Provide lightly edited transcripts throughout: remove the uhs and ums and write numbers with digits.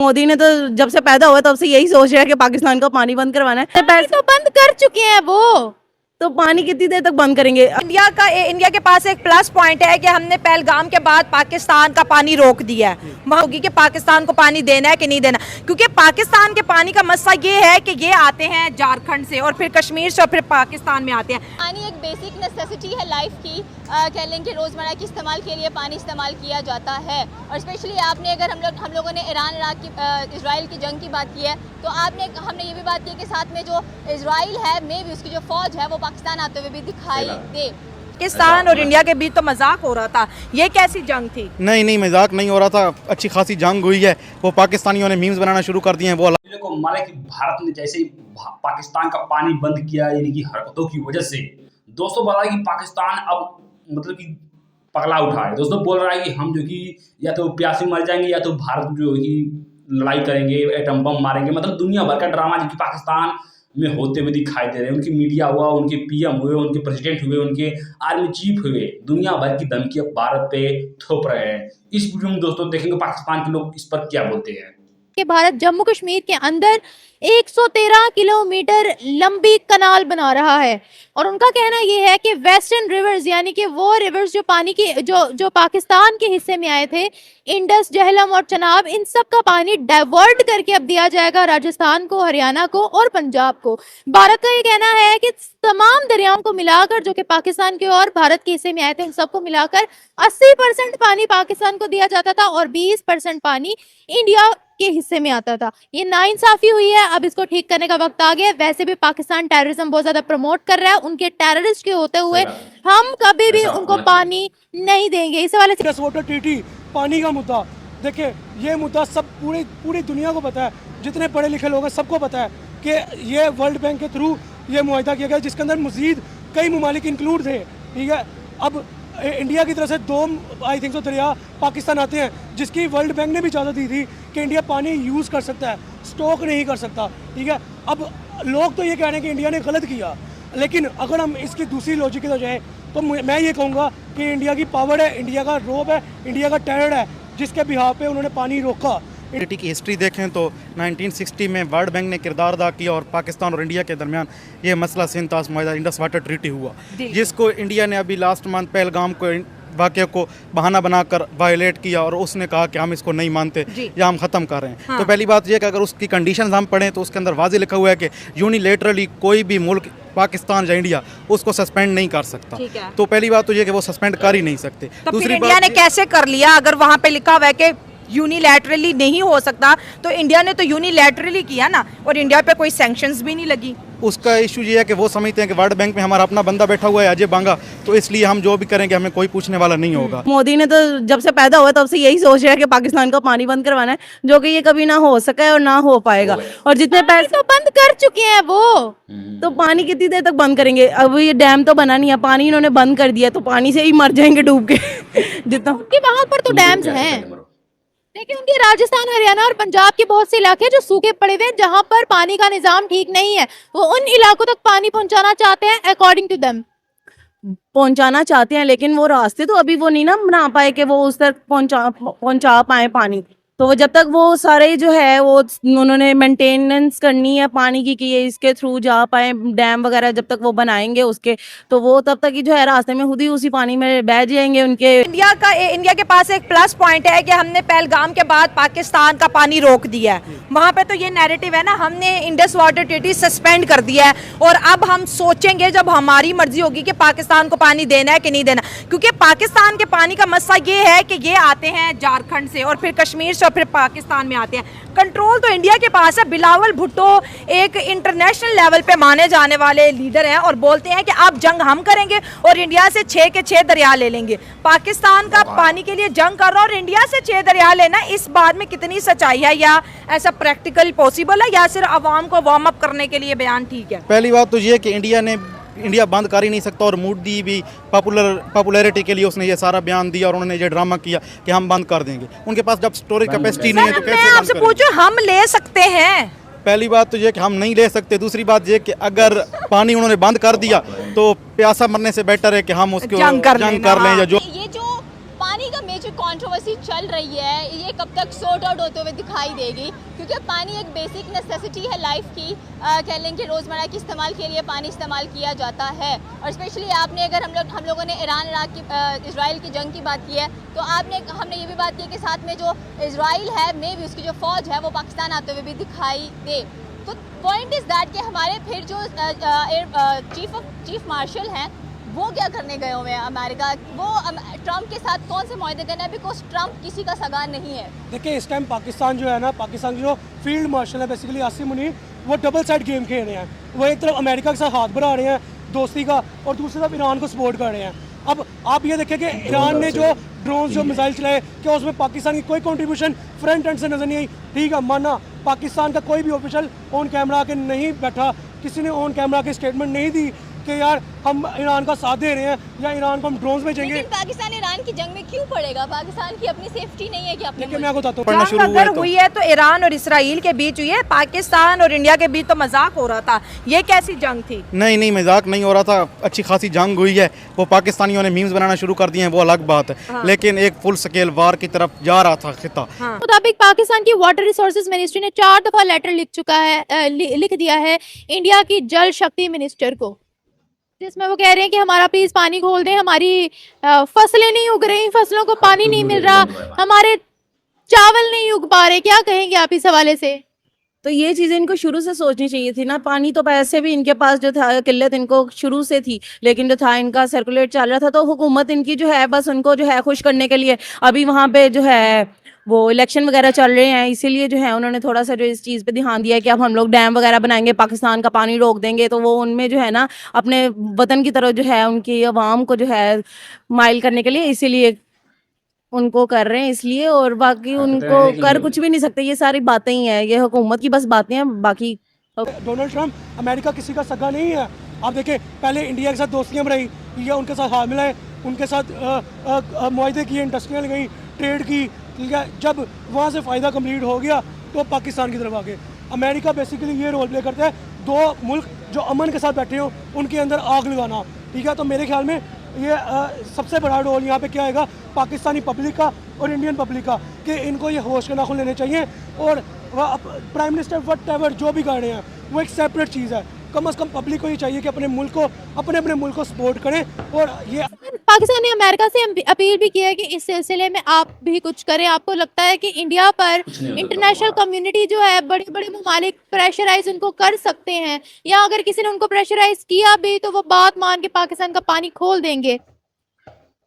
मोदी ने तो जब से पैदा हुआ तब से यही सोच रहा है कि पाकिस्तान का पानी बंद करवाना है। पानी तो बंद कर चुके हैं वो, तो पानी कितनी देर तक बंद करेंगे? इंडिया के पास एक प्लस पॉइंट है कि हमने पहलगाम के बाद पाकिस्तान का पानी रोक दिया है। होगी कि पाकिस्तान को पानी देना है कि नहीं देना, क्योंकि पाकिस्तान के पानी का मसला ये है कि ये आते हैं झारखंड से और फिर कश्मीर से और फिर पाकिस्तान में आते हैं। पानी एक बेसिक नेसेसिटी है लाइफ की, कह लें कि रोज़मर्रा के इस्तेमाल के लिए पानी इस्तेमाल किया जाता है। और स्पेशली आपने अगर हम लोगों ने ईरान इराक की इजराइल की जंग की बात की है, तो हमने ये भी बात की कि साथ में जो इजराइल है में भी उसकी जो फौज है वो पाकिस्तान आते हुए भी दिखाई दे। पाकिस्तान और इंडिया के बीच तो मजाक हो रहा था, ये कैसी जंग थी? नहीं मजाक नहीं हो रहा था, अच्छी खासी जंग हुई है। वो पाकिस्तानियों ने मीम्स बनाना शुरू कर दिए हैं। वो को माना कि भारत ने जैसे ही पाकिस्तान का पानी बंद किया यानी कि हरकतों की वजह से दोस्तों बोला कि पाकिस्तान अब मतलब कि पगला उठा है। दोस्तों बोल रहा है कि हम जो कि या तो प्यासे मर जाएंगे या तो भारत जो कि लड़ाई करेंगे, एटम बम मारेंगे। मतलब दुनिया भर का ड्रामा जो कि पाकिस्तान में होते हुए दिखाई दे रहे हैं। उनकी मीडिया हुआ, उनके पीएम हुए, उनके प्रेसिडेंट हुए, उनके आर्मी चीफ हुए, दुनिया भर की धमकी अब भारत पे थोप रहे हैं। इस वीडियो में दोस्तों देखेंगे पाकिस्तान के लोग इस पर क्या बोलते हैं। कि भारत जम्मू कश्मीर के अंदर 113 किलोमीटर लंबी कनाल बना रहा है और उनका कहना यह है कि वेस्टर्न रिवर्स यानी कि वो रिवर्स जो पानी की जो पाकिस्तान के हिस्से में आए थे, इंडस, झेलम और चनाब, इन सब का पानी डाइवर्ट करके अब दिया जाएगा राजस्थान को, हरियाणा को और पंजाब को। भारत का ये कहना है कि तमाम दरियाओं को मिलाकर जो कि पाकिस्तान के और भारत के हिस्से में आए थे, उन सबको मिलाकर 80% पानी पाकिस्तान को दिया जाता था और 20% पानी इंडिया के हिस्से में आता था। ये नाइंसाफी हुई है, अब इसको ठीक करने का वक्त आ गया। वैसे भी पाकिस्तान टेररिज्म बहुत ज्यादा प्रमोट कर रहा है, उनके टेररिस्ट के होते हुए हम कभी भी उनको पानी नहीं देंगे। इस वाले वाटर ट्रीटी, पानी का मुद्दा, देखिए ये मुद्दा सब पूरी दुनिया को पता है, जितने पढ़े लिखे लोग हैं सबको पता है कि ये वर्ल्ड बैंक के थ्रू ये मुआहदा किया गया, जिसके अंदर मजीद कई ममालिक इंक्लूड थे। ठीक है, अब इंडिया की तरफ से 2 आई थिंक दरिया पाकिस्तान आते हैं, जिसकी वर्ल्ड बैंक ने भी इजाज़त दी थी कि इंडिया पानी यूज़ कर सकता है, स्टॉक नहीं कर सकता। ठीक है, अब लोग तो ये कह रहे हैं कि इंडिया ने गलत किया, लेकिन अगर हम इसकी दूसरी लॉजिक की तरफ जाए तो मैं ये कहूँगा कि इंडिया की पावर है, इंडिया का रोब है, इंडिया का टेरर है, जिसके बिहाफ पे उन्होंने पानी रोका। ट्रीटी की हिस्ट्री देखें तो 1960 में वर्ल्ड बैंक ने किरदार अदा किया और पाकिस्तान और इंडिया के दरमियान ये मसला सिंतास मुआहदा इंडस वाटर ट्रीटी हुआ, जिसको इंडिया ने अभी लास्ट मंथ पहलगाम को वाक़े को बहाना बनाकर वायलेट किया और उसने कहा कि हम इसको नहीं मानते या हम ख़त्म कर रहे हैं। हाँ। तो पहली बात यह कि अगर उसकी कंडीशंस हम पढ़ें तो उसके अंदर वाज़ेह लिखा हुआ है कि यूनिलेटरली कोई भी मुल्क, पाकिस्तान या इंडिया, उसको सस्पेंड नहीं कर सकता। तो पहली बात तो ये कि वो सस्पेंड कर ही नहीं सकते। तो दूसरी इंडिया ने कैसे कर लिया? अगर वहाँ पे लिखा हुआ है कि यूनिलैटरली नहीं हो सकता, तो इंडिया ने तो यूनिलैटरली किया ना, और इंडिया पे कोई सैंक्शंस भी नहीं लगी। उसका इशू ये है कि वो समझते हैं कि वर्ल्ड बैंक में हमारा अपना बंदा बैठा हुआ है अजय बांगा, तो इसलिए हम जो भी करेंगे हमें कोई पूछने वाला नहीं होगा। मोदी ने तो जब से पैदा हुआ तब से यही सोच रहा है कि पाकिस्तान का पानी बंद करवाना है, जो कि ये कभी ना हो सका है और ना हो पाएगा। और जितने पैसे तो बंद कर चुके हैं वो, तो पानी कितनी देर तक बंद करेंगे? अब ये डैम तो बना नहीं है, पानी इन्होंने बंद कर दिया, तो पानी से ही मर जाएंगे डूब के जितना वहां पर तो डैम्स हैं, लेकिन उनके राजस्थान, हरियाणा और पंजाब के बहुत से इलाके जो सूखे पड़े हुए हैं, जहां पर पानी का निजाम ठीक नहीं है, वो उन इलाकों तक पानी पहुंचाना चाहते हैं। अकॉर्डिंग टू देम पहुंचाना चाहते हैं, लेकिन वो रास्ते तो अभी वो नहीं ना बना पाए कि वो उस तक पहुंचा पाए पानी। तो वो जब तक वो सारे जो है वो उन्होंने मेंटेनेंस करनी है पानी की कि ये इसके थ्रू जा पाए, डैम वगैरह जब तक वो बनाएंगे उसके, तो वो तब तक ही जो है रास्ते में खुद ही उसी पानी में बह जाएंगे उनके। इंडिया के पास एक प्लस पॉइंट है कि हमने पहलगाम के बाद पाकिस्तान का पानी रोक दिया है। वहाँ पे तो ये नैरेटिव है ना, हमने इंडस वाटर ट्रीटी सस्पेंड कर दिया है और अब हम सोचेंगे जब हमारी मर्जी होगी कि पाकिस्तान को पानी देना है कि नहीं देना, क्योंकि पाकिस्तान के पानी का मसला ये है कि ये आते हैं झारखंड से और फिर कश्मीर से, फिर पाकिस्तान में आते हैं। कंट्रोल तो इंडिया के पास है। बिलावल भुट्टो एक इंटरनेशनल लेवल पे माने जाने वाले लीडर हैं और बोलते हैं कि अब जंग हम करेंगे और इंडिया से 6 के 6 दरिया ले लेंगे। पाकिस्तान का पानी के लिए जंग कर रहा और इंडिया से 6 दरिया लेना, इस बात में कितनी सच्चाई है, या ऐसा प्रैक्टिकल पॉसिबल है, या सिर्फ अवाम को वार्म अप करने के लिए बयान ठीक है? पहली बात तो ये कि इंडिया बंद कर ही नहीं सकता और मोदी भी पॉपुलैरिटी के लिए उसने ये सारा बयान दिया और उन्होंने ये ड्रामा किया कि हम बंद कर देंगे। उनके पास जब स्टोरेज कैपेसिटी नहीं है तो कैसे? मैं आपसे पूछूं, हम ले सकते हैं? पहली बात तो ये कि हम नहीं ले सकते, दूसरी बात ये कि अगर पानी उन्होंने बंद कर दिया तो प्यासा मरने से बेटर है कि हम उसको जंग कर लें। या जो ये जो पानी का मेजर कंट्रोवर्सी चल रही है ये कब तक सॉर्ट आउट होते हुए दिखाई देगी, क्योंकि पानी एक बेसिक नेसेसिटी है लाइफ की। कह लें कि रोज़मर्रा के इस्तेमाल के लिए पानी इस्तेमाल किया जाता है। और स्पेशली आपने अगर हम लोगों ने ईरान इराक की इसराइल की जंग की बात की है, तो हमने ये भी बात की कि साथ में जो इसराइल है मे भी उसकी जो फ़ौज है वो पाकिस्तान आते हुए भी दिखाई दे। तो पॉइंट इज़ दैट कि हमारे फिर जो चीफ मार्शल हैं वो क्या करने गए हुए हैं अमेरिका, वो ट्रंप के साथ कौन से मुआहदे करना है, बिकॉज ट्रंप किसी का सगा नहीं है। देखिए इस टाइम पाकिस्तान जो है ना, पाकिस्तान के जो फील्ड मार्शल है बेसिकली आसिम मुनीर, वो डबल साइड गेम खेल रहे हैं। वो एक तरफ अमेरिका के साथ हाथ बढ़ा रहे हैं दोस्ती का, और दूसरी तरफ ईरान को सपोर्ट कर रहे हैं। अब आप ये देखें कि ईरान ने जो ड्रोन जो मिसाइल चलाए, क्या उसमें पाकिस्तान की कोई कंट्रीब्यूशन फ्रंट एंड से नजर नहीं आई? ठीक है, माना पाकिस्तान का कोई भी ऑफिशियल ऑन कैमरा के नहीं बैठा, किसी ने ऑन कैमरा की स्टेटमेंट नहीं दी कि यार हम ईरान का साथ दे रहे हैं या ईरान को हम ड्रोन्स भेजेंगे। लेकिन पाकिस्तान ईरान की जंग में क्यों पड़ेगा? पाकिस्तान की अपनी सेफ्टी नहीं है कि अपने देखिए मैं आपको बताता हूँ, पढ़ना शुरू जंग हुआ अगर है तो हुई है तो ईरान और इसराइल के बीच हुई है, पाकिस्तान और इंडिया के बीच तो मजाक हो रहा था। ये कैसी जंग थी? नहीं मजाक नहीं हो रहा था, अच्छी खासी जंग हुई है। वो पाकिस्तानियों ने मीम्स बनाना शुरू कर दिए हैं, वो अलग बात है, लेकिन एक फुल स्केल वार की तरफ जा रहा था खिता। मुताबिक पाकिस्तान की वाटर रिसोर्सेज मिनिस्ट्री ने 4 दफा लेटर लिख दिया है इंडिया की जल शक्ति मिनिस्टर को, जिसमें वो कह रहे हैं कि हमारा प्लीज पानी खोल दें, हमारी फसलें नहीं उग रही, फसलों को पानी नहीं मिल रहा, हमारे चावल नहीं उग पा रहे। क्या कहेंगे आप इस हवाले से? तो ये चीज़ें इनको शुरू से सोचनी चाहिए थी ना। पानी तो वैसे भी इनके पास जो था किल्लत इनको शुरू से थी, लेकिन जो था इनका सर्कुलेट चल रहा था, तो हुकूमत इनकी जो है बस उनको जो है खुश करने के लिए अभी वहाँ पे जो है वो इलेक्शन वगैरह चल रहे हैं, इसीलिए जो है उन्होंने थोड़ा सा जो इस चीज़ पे ध्यान दिया है कि अब हम लोग डैम वगैरह बनाएंगे, पाकिस्तान का पानी रोक देंगे, तो वो उनमें जो है ना अपने वतन की तरफ जो है उनकी आवाम को जो है माइल करने के लिए इसीलिए उनको कर रहे हैं इसलिए, और बाकी उनको कर कुछ भी नहीं सकते। ये सारी बातें ही हैं, ये हुकूमत की बस बातें हैं, बाकी डोनाल्ड ट्रंप अमेरिका किसी का सगा नहीं है। आप देखें पहले इंडिया के साथ दोस्तियाँ बनाई, या उनके साथ हाथ मिलाए, उनके साथ मुआहदे किए, इंडस्ट्रियल गई, ट्रेड की, ठीक है। जब वहाँ से फ़ायदा कंप्लीट हो गया तो पाकिस्तान की तरफ आ गए। अमेरिका बेसिकली ये रोल प्ले करता है, दो मुल्क जो अमन के साथ बैठे हो उनके अंदर आग लगाना, ठीक है। तो मेरे ख्याल में ये सबसे बड़ा रोल यहाँ पे क्या आएगा, पाकिस्तानी पब्लिक का और इंडियन पब्लिक का, कि इनको ये होश के नाखुन लेने चाहिए। और प्राइम मिनिस्टर वट एवर जो भी कर रहे हैं वो एक सेपरेट चीज़ है। कम से कम पब्लिक को ये चाहिए कि अपने मुल्क को अपने मुल्क को सपोर्ट करें। और ये पाकिस्तान ने अमेरिका से अपील भी की है कि इस सिलसिले में आप भी कुछ करें। आपको लगता है कि इंडिया पर इंटरनेशनल कम्युनिटी जो है, बड़े बड़े ममालिक प्रेशराइज उनको कर सकते हैं, या अगर किसी ने उनको प्रेशराइज किया भी तो वो बात मान के पाकिस्तान का पानी खोल देंगे?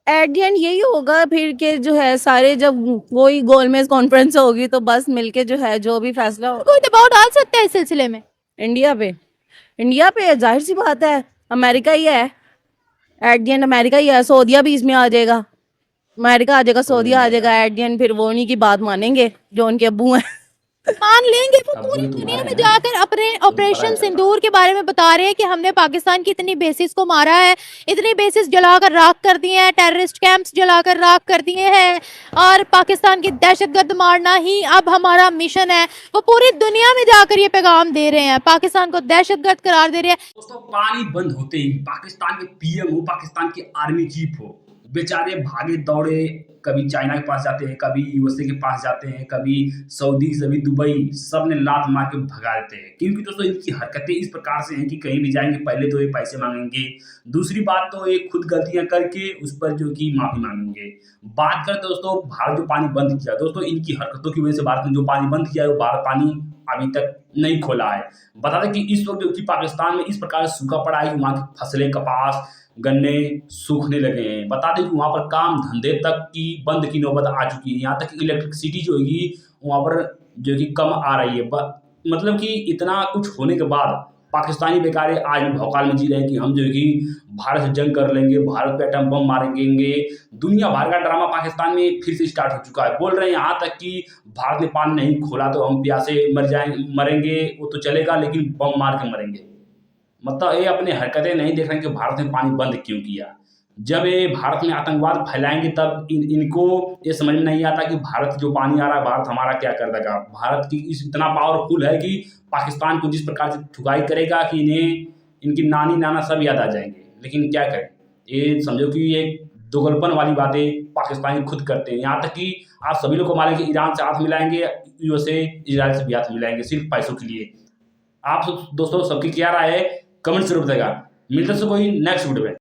एट द एंड यही होगा फिर के जो है सारे, जब कोई गोलमेज कॉन्फ्रेंस होगी तो बस मिलके जो है जो भी फैसला होगा। कोई दबाव डाल सकता है इस सिलसिले में? इंडिया पे जाहिर सी बात है, अमेरिका ही है, एट द एंड अमेरिका ही है। सऊदिया भी इसमें आ जाएगा, अमेरिका आ जाएगा, सऊदिया आ जाएगा, एट द एंड फिर वो उन्हीं की बात मानेंगे जो उनके अब्बू हैं। मान लेंगे। वो पूरी दुनिया में जाकर अपने ऑपरेशन सिंदूर के बारे में बता रहे हैं कि हमने पाकिस्तान की इतनी बेसिस को मारा है, इतनी बेसिस जलाकर राख कर दिए हैं, टेररिस्ट कैंप्स जलाकर राख कर दिए हैं, और पाकिस्तान की दहशतगर्द मारना ही अब हमारा मिशन है। वो पूरी दुनिया में जाकर ये पैगाम दे रहे हैं, पाकिस्तान को दहशतगर्द करार दे रहे हैं। दोस्तों पानी बंद होते ही पाकिस्तान के पीएम हो, पाकिस्तान की आर्मी चीफ हो, बेचारे भागे दौड़े, कभी चाइना के पास जाते हैं, कभी यूएसए के पास जाते हैं, कभी सऊदी, कभी दुबई, सब ने लात मार के भगा देते हैं। क्योंकि दोस्तों इनकी हरकतें इस प्रकार से हैं कि कहीं भी जाएंगे पहले तो ये पैसे मांगेंगे, दूसरी बात तो ये खुद गलतियां करके उस पर जो कि माफी मांगेंगे। बात करें दोस्तों भारत जो पानी बंद किया, दोस्तों इनकी हरकतों की वजह से भारत ने जो पानी बंद किया है वो भारत पानी अभी तक नहीं खोला है। बता दें कि इस वक्त जो कि पाकिस्तान में इस प्रकार से सूखा पड़ा है कि वहाँ की फसलें, कपास, गन्ने सूखने लगे हैं। बता दें कि वहाँ पर काम धंधे तक की बंद की नौबत आ चुकी है। यहाँ तक कि इलेक्ट्रिसिटी जो होगी वहाँ पर जो कि कम आ रही है। मतलब कि इतना कुछ होने के बाद पाकिस्तानी बेचारे आज भौकाल में जी रहे हैं कि हम जो कि भारत से जंग कर लेंगे, भारत पे एटम बम मारेंगे। दुनिया भर का ड्रामा पाकिस्तान में फिर से स्टार्ट हो चुका है। बोल रहे हैं यहाँ तक कि भारत ने पानी नहीं खोला तो हम प्यासे मरेंगे, वो तो चलेगा लेकिन बम मार के मरेंगे। मतलब ये अपने हरकतें नहीं देख रहे हैं कि भारत ने पानी बंद क्यों किया। जब ये भारत में आतंकवाद फैलाएंगे तब इनको ये समझ में नहीं आता कि भारत जो पानी आ रहा है भारत हमारा क्या कर देगा। भारत की इतना पावरफुल है कि पाकिस्तान को जिस प्रकार से ठुकाई करेगा कि इन्हें इनकी नानी नाना सब याद आ जाएंगे। लेकिन क्या करें, ये समझो कि ये दोगलपन वाली बातें पाकिस्तानी खुद करते हैं। यहाँ तक कि आप सभी लोग को मालूम है कि ईरान से हाथ मिलाएंगे, यूएसए इजराइल से भी हाथ मिलाएंगे सिर्फ पैसों के लिए। आप दोस्तों सबकी क्या राय है कमेंट जरूर बताएगा। मिलते हैं कोई नेक्स्ट वीडियो में।